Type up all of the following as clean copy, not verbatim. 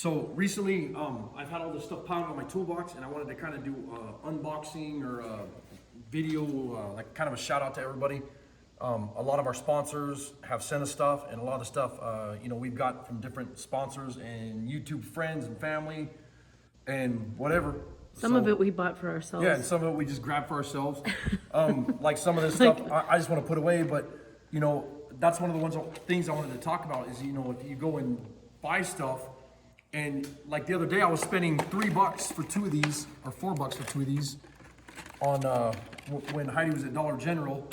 So recently, I've had all this stuff piled on my toolbox, and I wanted to kind of do unboxing or video, like kind of a shout out to everybody. A lot of our sponsors have sent us stuff, and a lot of the stuff, we've got from different sponsors and YouTube friends and family and whatever. Some of it we bought for ourselves. Yeah, and some of it we just grabbed for ourselves. Like some of this stuff, I just want to put away, but that's one of the things I wanted to talk about is, if you go and buy stuff, and like the other day I was spending $3 for 2 of these, or $4 for 2 of these, on when Heidi was at Dollar General.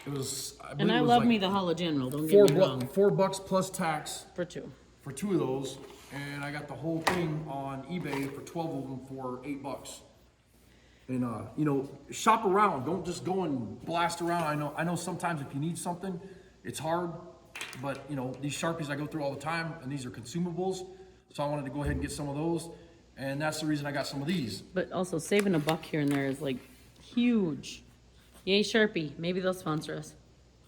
It was, I love me the Hollow General, don't get me wrong. $4 plus tax. For 2. For 2 of those, and I got the whole thing on eBay for 12 of them for $8. And shop around. Don't just go and blast around. I know sometimes if you need something, it's hard. But these Sharpies I go through all the time, and these are consumables. So I wanted to go ahead and get some of those, and that's the reason I got some of these. But also saving $1 here and there is like huge. Yay, Sharpie. Maybe they'll sponsor us.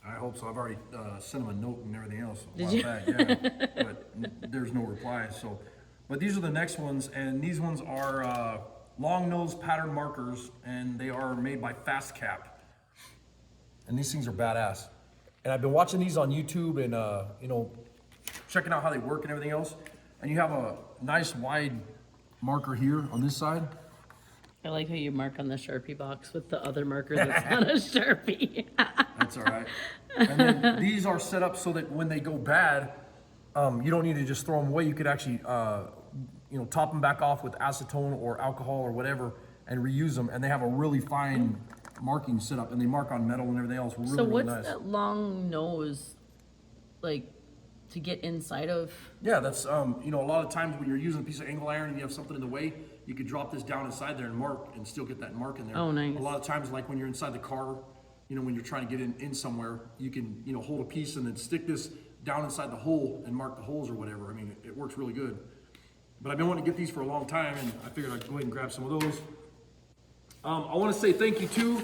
I hope so. I've already sent them a note and everything else. Did you? Back, yeah. But there's no reply. So, but these are the next ones, and these ones are long nose pattern markers, and they are made by Fast Cap. And these things are badass. And I've been watching these on YouTube and checking out how they work and everything else. And you have a nice wide marker here on this side. I like how you mark on the Sharpie box with the other marker that's not a Sharpie. That's all right. And then these are set up so that when they go bad, you don't need to just throw them away. You could actually, top them back off with acetone or alcohol or whatever and reuse them. And they have a really fine marking set up, and they mark on metal and everything else. Really, So what's really nice. that long nose, like, to get inside of? Yeah, that's, a lot of times when you're using a piece of angle iron and you have something in the way, you could drop this down inside there and mark and still get that mark in there. Oh, nice. A lot of times, like when you're inside the car, when you're trying to get in somewhere, you can, hold a piece and then stick this down inside the hole and mark the holes or whatever. I mean, it works really good. But I've been wanting to get these for a long time, and I figured I'd go ahead and grab some of those. I want to say thank you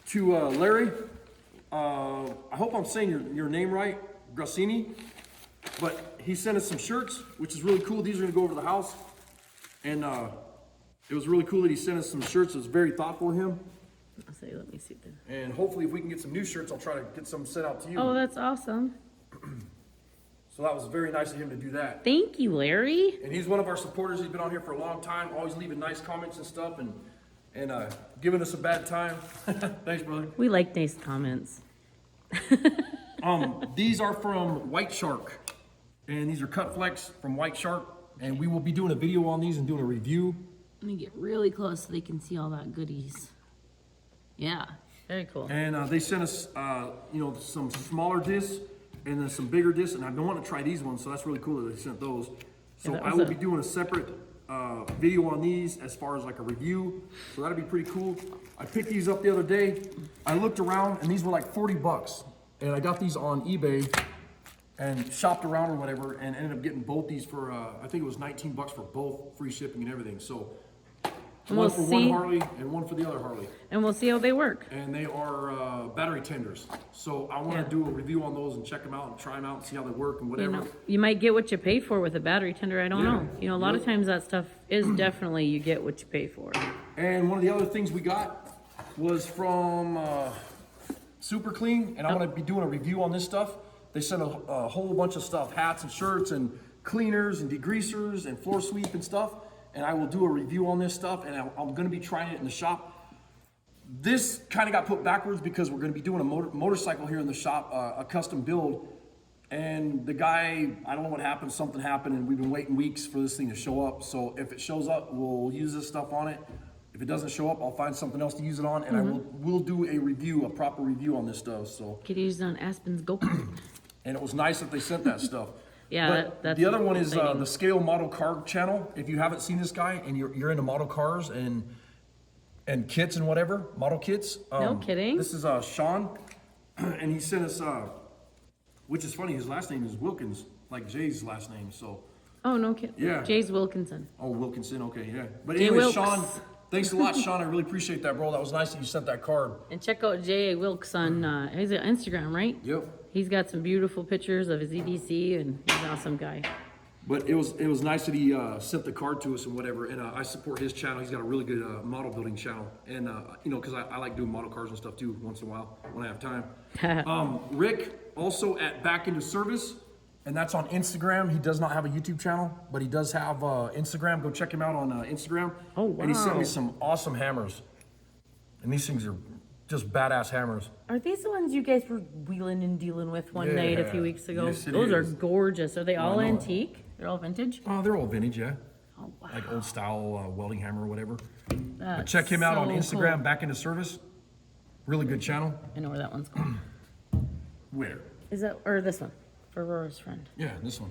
to Larry. I hope I'm saying your name right, Grossini. But he sent us some shirts, which is really cool. These are going to go over to the house. And it was really cool that he sent us some shirts. It was very thoughtful of him. Let me see them. And hopefully if we can get some new shirts, I'll try to get some sent out to you. Oh, that's awesome. So that was very nice of him to do that. Thank you, Larry. And he's one of our supporters. He's been on here for a long time, always leaving nice comments and stuff, and giving us a bad time. Thanks, brother. We like nice comments. These are from White Shark, and these are cut flex from White Shark, and we will be doing a video on these and doing a review. Let me get really close so they can see all that goodies. Yeah, very cool. And they sent us, some smaller discs and then some bigger discs, and I've been wanting to try these ones, so that's really cool that they sent those. So I will be doing a separate video on these as far as like a review, so that'll be pretty cool. I picked these up the other day. I looked around, and these were like $40, and I got these on eBay and shopped around or whatever, and ended up getting both these for I think it was $19 for both, free shipping and everything. So one for one Harley and one for the other Harley. And we'll see how they work. And they are battery tenders. So I want to do a review on those and check them out and try them out and see how they work and whatever. You might get what you pay for with a battery tender. I don't know. A lot of times that stuff is definitely you get what you pay for. And one of the other things we got was from Super Clean, and I'm going to be doing a review on this stuff. They sent a whole bunch of stuff, hats and shirts and cleaners and degreasers and floor sweep and stuff. And I will do a review on this stuff, and I'm going to be trying it in the shop. This kind of got put backwards because we're going to be doing a motorcycle here in the shop, a custom build. And the guy, I don't know what happened, something happened, and we've been waiting weeks for this thing to show up. So if it shows up, we'll use this stuff on it. If it doesn't show up, I'll find something else to use it on, and we'll do a proper review on this stuff. So could use it on Aspen's go-kart. And it was nice that they sent that stuff. Yeah, but the other one is the Scale Model Car channel. If you haven't seen this guy and you're into model cars and kits and whatever, model kits. No kidding. This is Sean, and he sent us, which is funny, his last name is Wilkins, like Jay's last name, so. Oh, no kidding. Yeah. Jay's Wilkinson. Oh, Wilkinson, okay, yeah. But anyway, Sean, thanks a lot, Sean. I really appreciate that, bro. That was nice that you sent that card. And check out J.A. Wilkes on he's on Instagram, right? Yep. He's got some beautiful pictures of his EDC, and he's an awesome guy. But it was nice that he sent the card to us and whatever. And I support his channel. He's got a really good model building channel. And you know, because I like doing model cars and stuff too once in a while when I have time. Rick also at Back Into Service, and that's on Instagram. He does not have a YouTube channel, but he does have Instagram. Go check him out on Instagram. Oh, wow. And he sent me some awesome hammers. And these things are just badass hammers. Are these the ones you guys were wheeling and dealing with one night a few weeks ago? Yes, it Those are is. gorgeous. Are they all I know. antique? They're all vintage? Oh, they're all vintage, yeah. Oh, wow. Like old style welding hammer or whatever. But That's check him out on so Instagram, cool. Back Into Service. Really good channel. I know where that one's going. Where? Is that, or this one? For Rora's friend. Yeah, this one.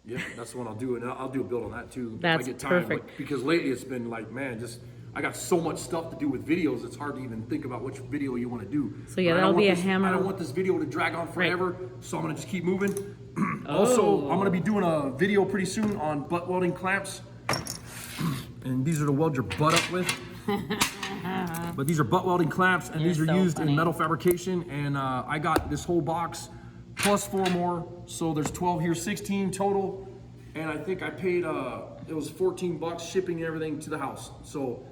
Yeah, that's the one I'll do, and I'll do a build on that too. That's if I get time. perfect. But because lately it's been like, man, just I got so much stuff to do with videos. It's hard to even think about which video you want to do. So yeah, But I that'll don't be want a this- hammer. I don't want this video to drag on forever, so I'm gonna just keep moving. Oh. Also, I'm gonna be doing a video pretty soon on butt welding clamps, and these are to weld your butt up with. But these are butt welding clamps, and You're these are so used funny. in metal fabrication. And I got this whole box plus 4 more, so there's 12 here, 16 total. And I think I paid it was $14 shipping and everything to the house. So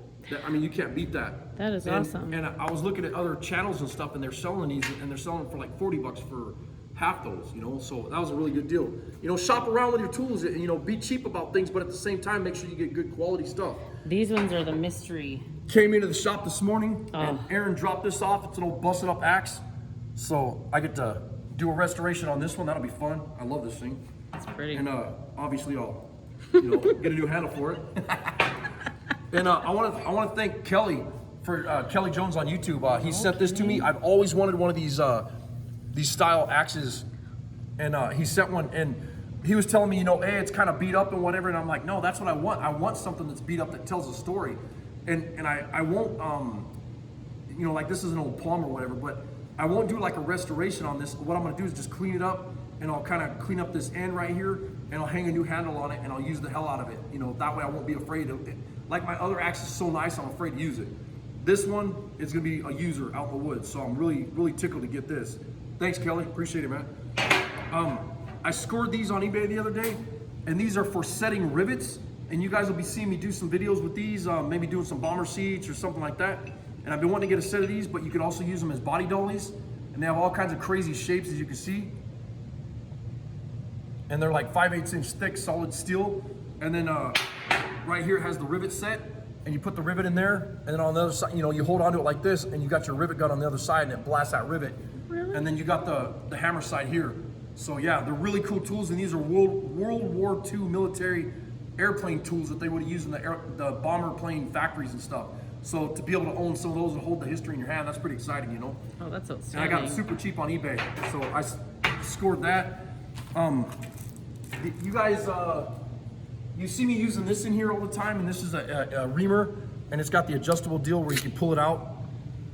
I mean, you can't beat that. That is awesome. And I was looking at other channels and stuff, and they're selling these, and they're selling for like $40 for half those, you know. So that was a really good deal. You know, shop around with your tools, and you know, be cheap about things, but at the same time, make sure you get good quality stuff. These ones are the mystery. Came into the shop this morning, and Oh. Aaron dropped this off. It's an old busted up axe, so I get to do a restoration on this one. That'll be fun. I love this thing, It's pretty. and obviously I'll, you know, get a new handle for it. And I want to thank Kelly for Kelly Jones on YouTube. He sent this to me. I've always wanted one of these style axes, and he sent one. And he was telling me, you know, hey, it's kind of beat up and whatever. And I'm like, no, that's what I want. I want something that's beat up that tells a story. And I won't, you know, like this is an old plum or whatever, but I won't do like a restoration on this. What I'm gonna do is just clean it up, and I'll kind of clean up this end right here, and I'll hang a new handle on it, and I'll use the hell out of it. You know, that way I won't be afraid of it. Like my other axe is so nice, I'm afraid to use it. This one is gonna be a user out in the woods, so I'm really, really tickled to get this. Thanks, Kelly, appreciate it, man. I scored these on eBay the other day, and these are for setting rivets, and you guys will be seeing me do some videos with these, maybe doing some bomber seats or something like that. And I've been wanting to get a set of these, but you can also use them as body dollies, and they have all kinds of crazy shapes, as you can see. And they're like 5/8 inch thick solid steel. And then right here has the rivet set, and you put the rivet in there, and then on the other side, you know, you hold onto it like this, and you got your rivet gun on the other side, and it blasts that rivet. Really? And then you got the hammer side here. So yeah, they're really cool tools, and these are World War II military airplane tools that they would have used in the bomber plane factories and stuff. So to be able to own some of those and hold the history in your hand, that's pretty exciting, you know. Oh, that's And I outstanding. got it super cheap on eBay, so I scored that. You guys, you see me using this in here all the time, and this is a reamer, and it's got the adjustable deal where you can pull it out.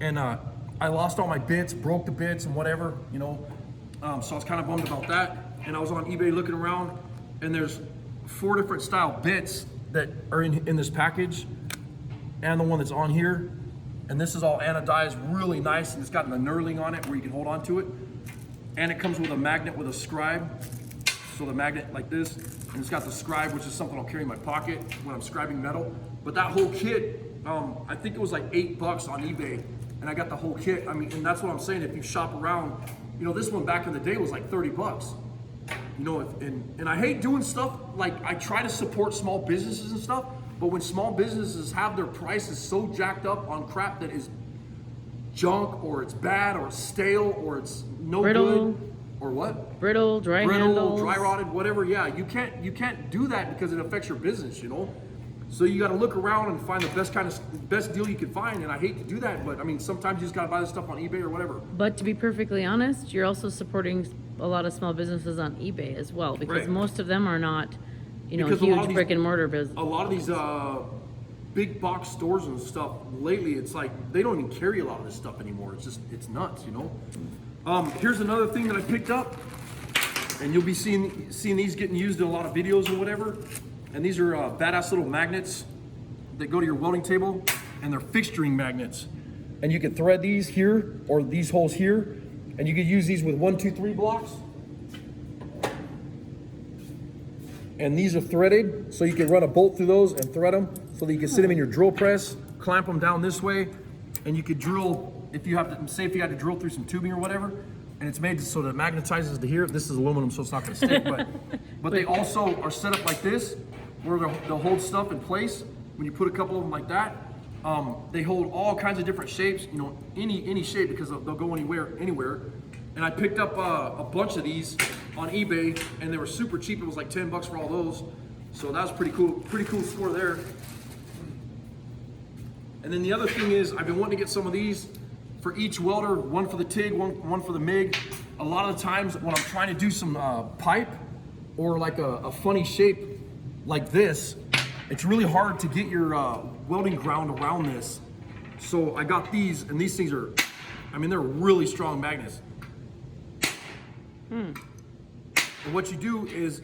And I lost all my bits, broke the bits and whatever, you know. So I was kind of bummed about that. And I was on eBay looking around, and there's 4 different style bits that are in this package, and the one that's on here. And this is all anodized, really nice, and it's got the knurling on it where you can hold on to it. And it comes with a magnet with a scribe. So the magnet like this, and it's got the scribe, which is something I'll carry in my pocket when I'm scribing metal. But that whole kit, I think it was like $8 on eBay, and I got the whole kit. I mean, and that's what I'm saying. If you shop around, you know, this one back in the day was like $30. You know, and I hate doing stuff like I try to support small businesses and stuff, but when small businesses have their prices so jacked up on crap that is junk, or it's bad, or it's stale, or it's no Brittle. good, or what? Brittle, dry handles. Dry rotted, whatever. Yeah, you can't do that because it affects your business, you know. So you got to look around and find the best deal you can find. And I hate to do that, but I mean, sometimes you just got to buy this stuff on eBay or whatever. But to be perfectly honest, you're also supporting a lot of small businesses on eBay as well, because Right. most of them are not, you know, Because a lot of huge these- brick and mortar business. A lot of these big box stores and stuff lately, it's like they don't even carry a lot of this stuff anymore. It's nuts, you know. Here's another thing that I picked up, and you'll be seeing these getting used in a lot of videos or whatever. And these are badass little magnets that go to your welding table, and they're fixturing magnets. And you can thread these here or these holes here, and you can use these with 1, 2, 3 blocks. and these are threaded, so you can run a bolt through those and thread them, so that you can sit them in your drill press, clamp them down this way, and you could drill, if you have to, say if you had to drill through some tubing or whatever, and it's made so that it magnetizes to here. This is aluminum, so it's not gonna stick, but they also are set up like this, where they'll hold stuff in place. When you put a couple of them like that, they hold all kinds of different shapes, you know, any shape, because they'll go anywhere. And I picked up a bunch of these on eBay, and they were super cheap. It was like 10 bucks for all those. So that was pretty cool score there. And then the other thing is, I've been wanting to get some of these for each welder, one for the TIG, one for the MIG. A lot of the times when I'm trying to do some pipe or like a funny shape like this, it's really hard to get your welding ground around this. So I got these, and these things are, I mean, they're really strong magnets. And what you do is,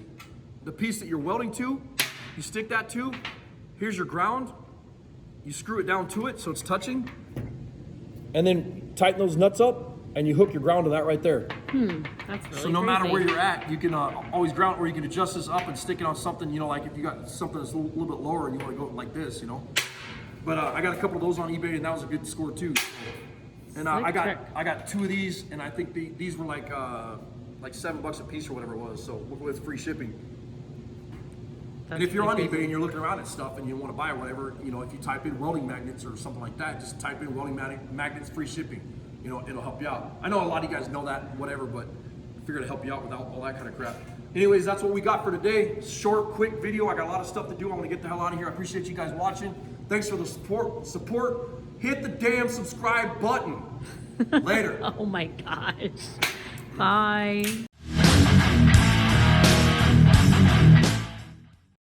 the piece that you're welding to, you stick that to, here's your ground, you screw it down to it so it's touching, and then tighten those nuts up, and you hook your ground to that right there. That's really So no matter crazy. where you're at, you can always ground, or you can adjust this up and stick it on something, you know, like if you got something that's a little bit lower and you want to go like this, you know. But I got a couple of those on eBay, and that was a good score too. And I got 2 of these, and I think these were like $7 a piece or whatever it was, so with free shipping. And if you're on eBay and you're looking around at stuff and you want to buy or whatever, you know, if you type in welding magnets or something like that, just type in welding magnets free shipping. You know, it'll help you out. I know a lot of you guys know that, whatever, but I figured to help you out without all that kind of crap. Anyways, that's what we got for today. Short, quick video. I got a lot of stuff to do. I want to get the hell out of here. I appreciate you guys watching. Thanks for the support. Hit the damn subscribe button. Later. Oh my gosh. Bye.